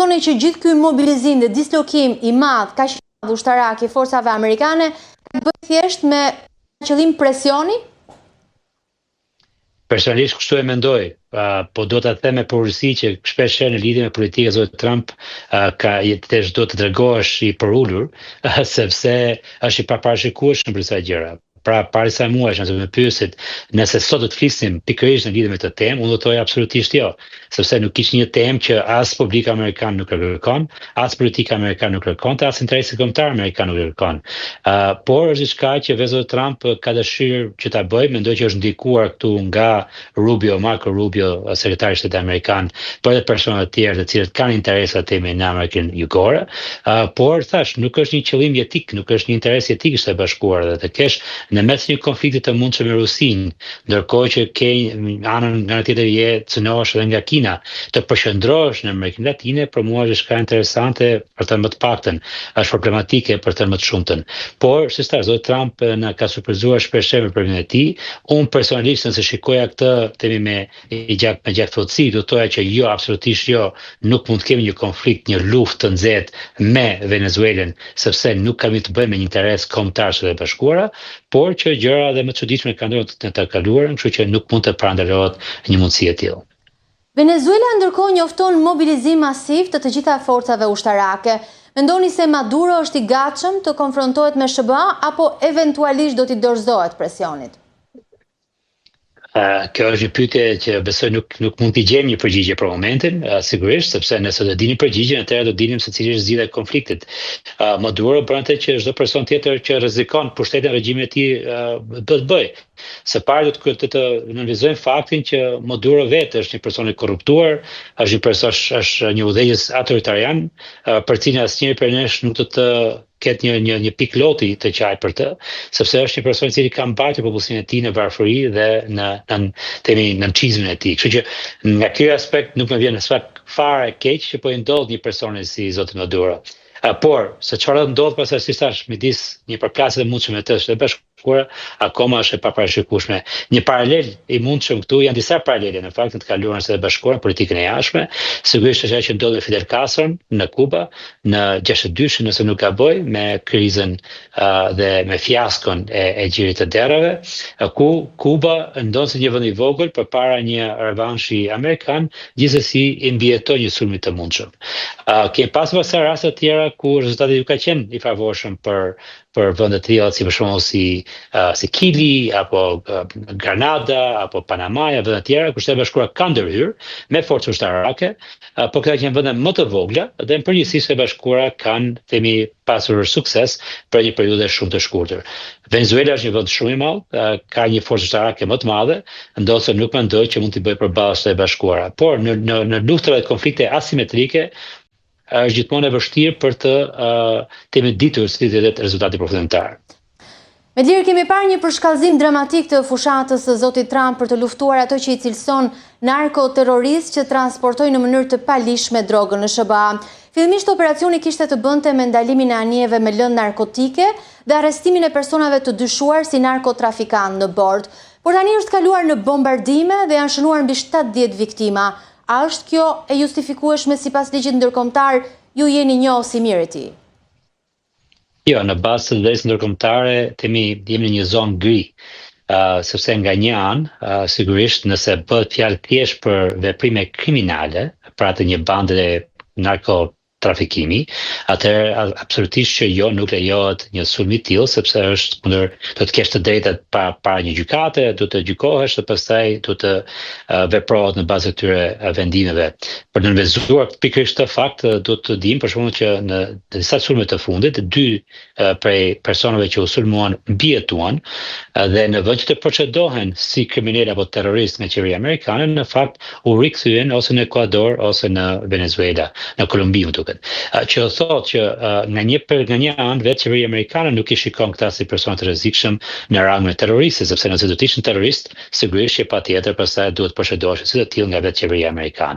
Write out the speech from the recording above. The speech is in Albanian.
mendoni që gjithë ky mobilizim dhe dislokim i madh kaq ushtarak i forcave amerikane ka bërë thjesht me qëllim presioni? Personalisht kështu e mendoj, po do të them me përgjithësi që shpesh në lidhje me politikën e zotit Trump do të tregohesh i përulur, sepse është i paparashikueshëm për këto gjëra. Pra, para sa muajsh nëse më pyesit nëse sot do të flisnim pikërisht në lidhje me këtë temë, unë do të thoj absolutisht jo, sepse nuk ishte një temë që as publika amerikan nuk e kërkon, as politika amerikan nuk kërkon, as interesi kombëtar amerikan nuk kërkon. Por është diçka që vetë Trump ka dëshirë që ta bëjë, mendoj që është ndikuar këtu nga Marco Rubio, sekretari i shtetit amerikan, por edhe persona të tjerë të cilët kanë interesa të temën në Amerikën Jugore, por thash, nuk është një qëllim jetik, nuk është një interes jetik i Shtetit Bashkuar dhe të kesh në mes një konflikti të mundshëm me Rusinë, ndërkohë që ke anën nga tjetër je cënohesh edhe nga Kina, të përqendrohesh në Amerikën Latine, për mua është diçka interesante, për të më të paktën, është problematike për të më të shumtën. Por, si thash, zoti Trump na ka surprizuar shpesh me përmendjen e tij. Unë personalisht nëse shikoja këtë temi me gjaktësi, do thoya që jo, absolutisht jo, nuk mund të kemi një konflikt, një luftë të nxehtë me Venezuelën, sepse nuk kemi të bëjmë me një interes kombëtar të Bashkuara, por që gjëra dhe më të çuditshme kanë ndodhur të kaluarën, kështu që nuk mund të parandalohet një mundësi e tillë. Venezuela ndërkohë njofton mobilizim masiv të gjitha forcave ushtarake. Mendoni se Maduro është i gatshëm të konfrontohet me SBA apo eventualisht do t'i dorëzohet presionit? Kjo është një pyetje që besoj nuk mund t'i gjejmë një përgjigje për momentin, sigurisht, sepse nëse do dini përgjigjen, atëherë do dinim se cili është zgjidhja e konfliktit. Maduro bënte që çdo person tjetër që rrezikon pushtetin e regjimit të tij do të bëjë. Së pari do të analizojmë faktin që Maduro vetë është një person i korruptuar, është një udhëheqës autoritarian, për cilin asnjëri prej nesh nuk do të ketë një pikë loti të qaj për të, sepse është një person i cili ka mbajtur popullsinë e tij në varfëri dhe në nënçizmin e tij. Kështu që nga ky aspekt nuk më vjen fare keq që po i ndodh një personi si zoti Maduro. Por, se çfarë ndodh pastaj si thash midis një përplasje të mundshme të Shtetit Bashkuar, akoma është e paparashikueshme. Një paralel i mundshëm këtu janë disa paralele në fakt të kaluara në Shtetin Bashkuar, politikën e jashtme, sigurisht është ajo që ndodhi me Fidel Castro në Kuba në 62 nëse nuk gaboj, me krizën dhe me fiaskon e gjirit të derave, ku Kuba ndonse një vend i vogël përpara një revanshi amerikan, gjithsesi i mbijetoi një sulm të mundshëm. Kemi pasur raste të tjera ku rezultati nuk ka qenë i favorshëm për vende të tilla si për shembull si Kili apo Granada apo Panamaja, vende të tjera ku Shteti Bashkuar ka ndërhyrë me forcë ushtarake, por këta janë vende më të vogla dhe në përgjithësi Shteti Bashkuar kanë pasur sukses për një periudhë shumë të shkurtër. Venezuela është një vend shumë i madh, ka një forcë ushtarake më të madhe, ndosë nuk mendoj që mund t'i bëjë përballë Shtetit Bashkuar. Por në luftrat dhe konflikte asimetrike është gjithmonë e vështirë për të meditur si të jetë rezultati përfundimtar. Me lirë kemi parë një përshkallëzim dramatik të fushatës së zotit Trump për të luftuar ato që i cilëson narkoterrorist që transportojnë në mënyrë të palishme drogën në SBA. Fillimisht operacioni kishte të bënte me ndalimin e anijeve me lëndë narkotike dhe arrestimin e personave të dyshuar si narkotrafikant në bord. Por tani është kaluar në bombardime dhe janë shënuar mbi 70 viktima. A është kjo e justifikueshme sipas ligjit ndërkombëtar? Ju jeni njohur si mirë e tij. Jo, në bazë të lejes ndërkombëtare jemi në një zonë gri, sepse nga një anë, sigurisht nëse bëhet fjalë thjesht për veprime kriminale, pra të një bande narkotrafikimi, atëherë absolutisht që jo, nuk lejohet një sulm i tillë, sepse është kundër, do të kesh të drejtat para një gjykate, do të gjykohesh dhe pastaj do të veprohet në bazë të këtyre vendimeve. Për të nënvezuar pikërisht këtë fakt, do të dim për shembull që në disa sulme të fundit, 2 prej personave që u sulmuan mbijetuan dhe në vend që të procedohen si kriminal apo terrorist nga qeveria amerikane, në fakt u rikthyen ose në Ekuador ose në Venezuela, në Kolumbi më duket. Që thotë që nga një anë vetë qeveria amerikane nuk i shikon këta si persona të rrezikshëm në rangun e terroristë, sepse nëse do të ishin terrorist, sigurisht që patjetër pastaj duhet procedohesh si të tillë nga vetë qeveria amerikane.